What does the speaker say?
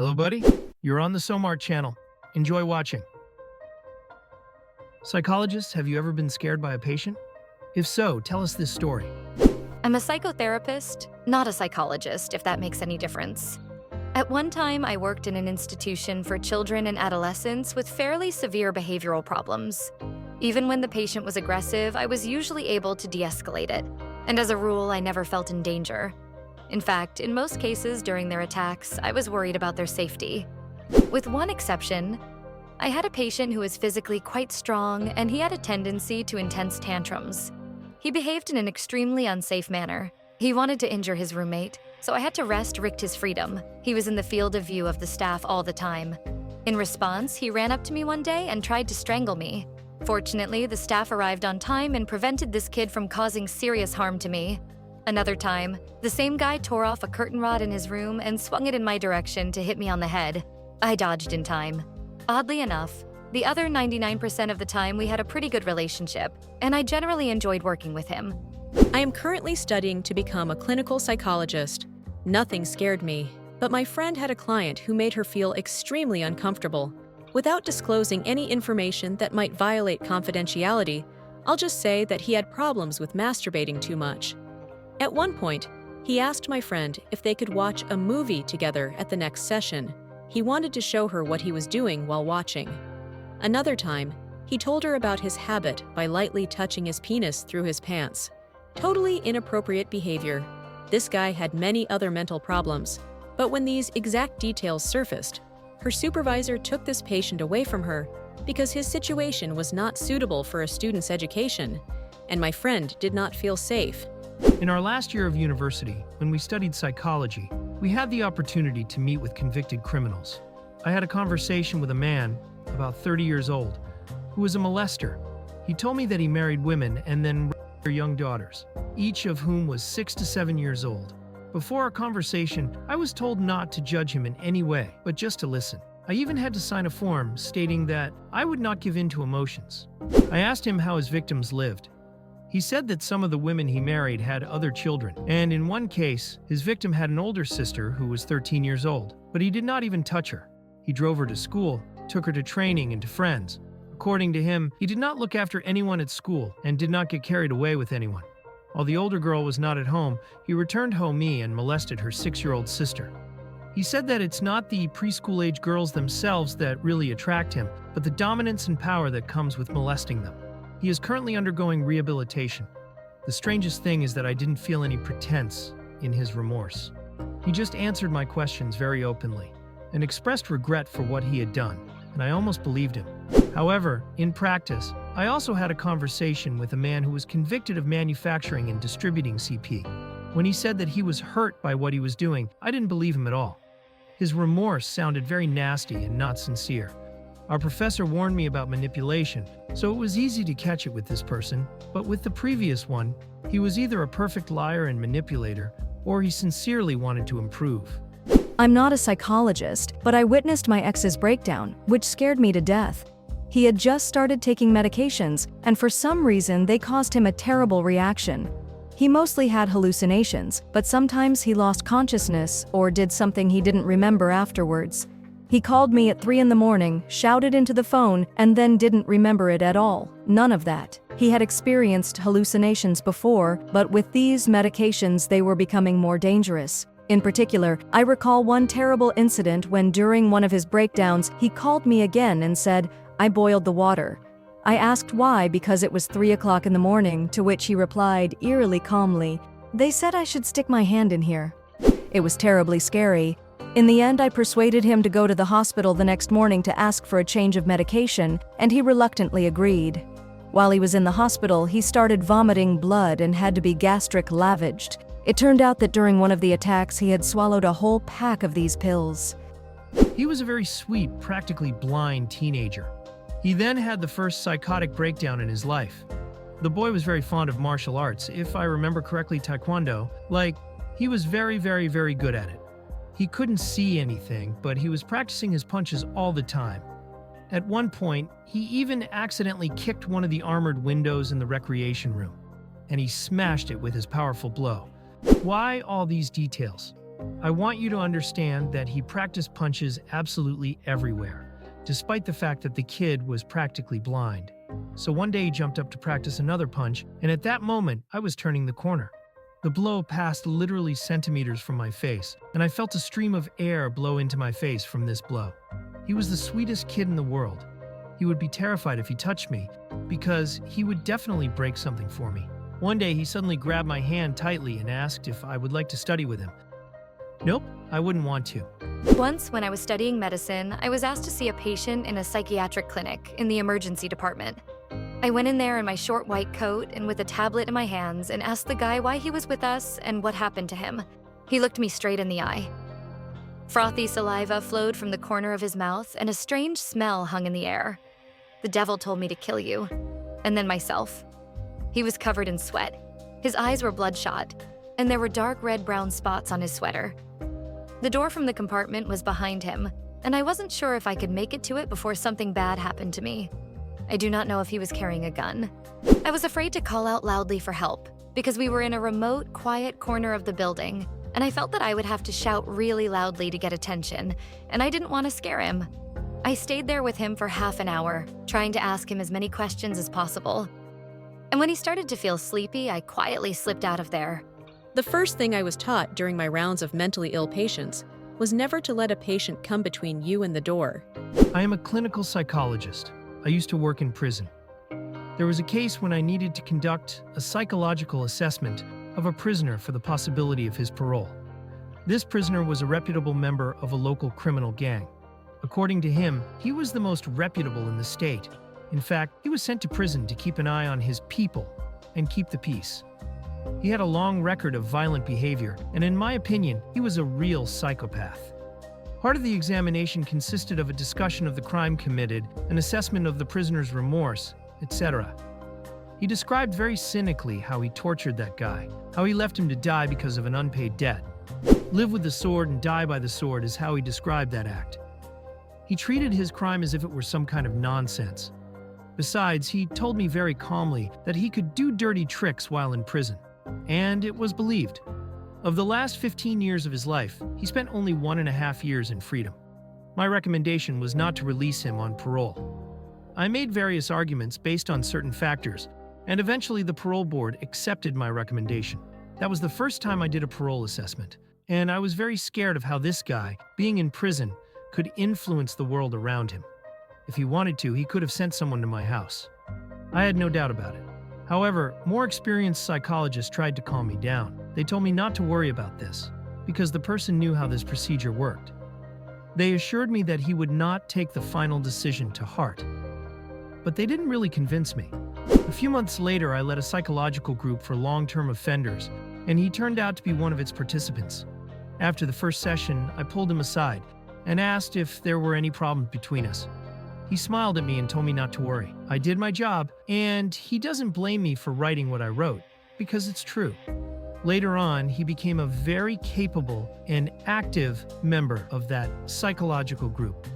Hello, buddy. You're on the Somar channel. Enjoy watching. Psychologists, have you ever been scared by a patient? If so, tell us this story. I'm a psychotherapist, not a psychologist, if that makes any difference. At one time, I worked in an institution for children and adolescents with fairly severe behavioral problems. Even when the patient was aggressive, I was usually able to de-escalate it. And as a rule, I never felt in danger. In fact, in most cases during their attacks, I was worried about their safety. With one exception, I had a patient who was physically quite strong, and he had a tendency to intense tantrums. He behaved in an extremely unsafe manner. He wanted to injure his roommate, so I had to restrict his freedom. He was in the field of view of the staff all the time. In response, he ran up to me one day and tried to strangle me. Fortunately, the staff arrived on time and prevented this kid from causing serious harm to me. Another time, the same guy tore off a curtain rod in his room and swung it in my direction to hit me on the head. I dodged in time. Oddly enough, the other 99% of the time we had a pretty good relationship, and I generally enjoyed working with him. I am currently studying to become a clinical psychologist. Nothing scared me, but my friend had a client who made her feel extremely uncomfortable. Without disclosing any information that might violate confidentiality, I'll just say that he had problems with masturbating too much. At one point, he asked my friend if they could watch a movie together at the next session. He wanted to show her what he was doing while watching. Another time, he told her about his habit by lightly touching his penis through his pants. Totally inappropriate behavior. This guy had many other mental problems, but when these exact details surfaced, her supervisor took this patient away from her because his situation was not suitable for a student's education, and my friend did not feel safe. In our last year of university, when we studied psychology, we had the opportunity to meet with convicted criminals. I had a conversation with a man, about 30 years old, who was a molester. He told me that he married women and then raped their young daughters, each of whom was 6 to 7 years old. Before our conversation, I was told not to judge him in any way, but just to listen. I even had to sign a form stating that I would not give in to emotions. I asked him how his victims lived. He said that some of the women he married had other children, and in one case, his victim had an older sister who was 13 years old, but he did not even touch her. He drove her to school, took her to training and to friends. According to him, he did not look after anyone at school and did not get carried away with anyone. While the older girl was not at home, he returned home and molested her 6-year-old sister. He said that it's not the preschool-age girls themselves that really attract him, but the dominance and power that comes with molesting them. He is currently undergoing rehabilitation. The strangest thing is that I didn't feel any pretense in his remorse. He just answered my questions very openly and expressed regret for what he had done, and I almost believed him. However, in practice, I also had a conversation with a man who was convicted of manufacturing and distributing CP. When he said that he was hurt by what he was doing, I didn't believe him at all. His remorse sounded very nasty and not sincere. Our professor warned me about manipulation, so it was easy to catch it with this person, but with the previous one, he was either a perfect liar and manipulator, or he sincerely wanted to improve. I'm not a psychologist, but I witnessed my ex's breakdown, which scared me to death. He had just started taking medications, and for some reason they caused him a terrible reaction. He mostly had hallucinations, but sometimes he lost consciousness or did something he didn't remember afterwards. He called me at 3 in the morning, shouted into the phone, and then didn't remember it at all. None of that. He had experienced hallucinations before, but with these medications they were becoming more dangerous. In particular, I recall one terrible incident when during one of his breakdowns, he called me again and said, "I boiled the water." I asked why because it was 3 o'clock in the morning, to which he replied, eerily calmly, "They said I should stick my hand in here." It was terribly scary. In the end, I persuaded him to go to the hospital the next morning to ask for a change of medication, and he reluctantly agreed. While he was in the hospital, he started vomiting blood and had to be gastric lavaged. It turned out that during one of the attacks, he had swallowed a whole pack of these pills. He was a very sweet, practically blind teenager. He then had the first psychotic breakdown in his life. The boy was very fond of martial arts, if I remember correctly, taekwondo. He was very, very, very good at it. He couldn't see anything, but he was practicing his punches all the time. At one point, he even accidentally kicked one of the armored windows in the recreation room, and he smashed it with his powerful blow. Why all these details? I want you to understand that he practiced punches absolutely everywhere, despite the fact that the kid was practically blind. So one day he jumped up to practice another punch, and at that moment, I was turning the corner. The blow passed literally centimeters from my face, and I felt a stream of air blow into my face from this blow. He was the sweetest kid in the world. He would be terrified if he touched me, because he would definitely break something for me. One day, he suddenly grabbed my hand tightly and asked if I would like to study with him. Nope, I wouldn't want to. Once, when I was studying medicine, I was asked to see a patient in a psychiatric clinic in the emergency department. I went in there in my short white coat and with a tablet in my hands and asked the guy why he was with us and what happened to him. He looked me straight in the eye. Frothy saliva flowed from the corner of his mouth and a strange smell hung in the air. The devil told me to kill you, and then myself. He was covered in sweat. His eyes were bloodshot, and there were dark red-brown spots on his sweater. The door from the compartment was behind him, and I wasn't sure if I could make it to it before something bad happened to me. I do not know if he was carrying a gun. I was afraid to call out loudly for help because we were in a remote, quiet corner of the building, and I felt that I would have to shout really loudly to get attention, and I didn't want to scare him. I stayed there with him for half an hour, trying to ask him as many questions as possible. And when he started to feel sleepy, I quietly slipped out of there. The first thing I was taught during my rounds of mentally ill patients was never to let a patient come between you and the door. I am a clinical psychologist. I used to work in prison. There was a case when I needed to conduct a psychological assessment of a prisoner for the possibility of his parole. This prisoner was a reputable member of a local criminal gang. According to him, he was the most reputable in the state. In fact, he was sent to prison to keep an eye on his people and keep the peace. He had a long record of violent behavior, and in my opinion, he was a real psychopath. Part of the examination consisted of a discussion of the crime committed, an assessment of the prisoner's remorse, etc. He described very cynically how he tortured that guy, how he left him to die because of an unpaid debt. Live with the sword and die by the sword is how he described that act. He treated his crime as if it were some kind of nonsense. Besides, he told me very calmly that he could do dirty tricks while in prison, and it was believed. Of the last 15 years of his life, he spent only 1.5 years in freedom. My recommendation was not to release him on parole. I made various arguments based on certain factors, and eventually the parole board accepted my recommendation. That was the first time I did a parole assessment, and I was very scared of how this guy, being in prison, could influence the world around him. If he wanted to, he could have sent someone to my house. I had no doubt about it. However, more experienced psychologists tried to calm me down. They told me not to worry about this, because the person knew how this procedure worked. They assured me that he would not take the final decision to heart. But they didn't really convince me. A few months later, I led a psychological group for long-term offenders, and he turned out to be one of its participants. After the first session, I pulled him aside and asked if there were any problems between us. He smiled at me and told me not to worry. I did my job, and he doesn't blame me for writing what I wrote, because it's true. Later on, he became a very capable and active member of that psychological group.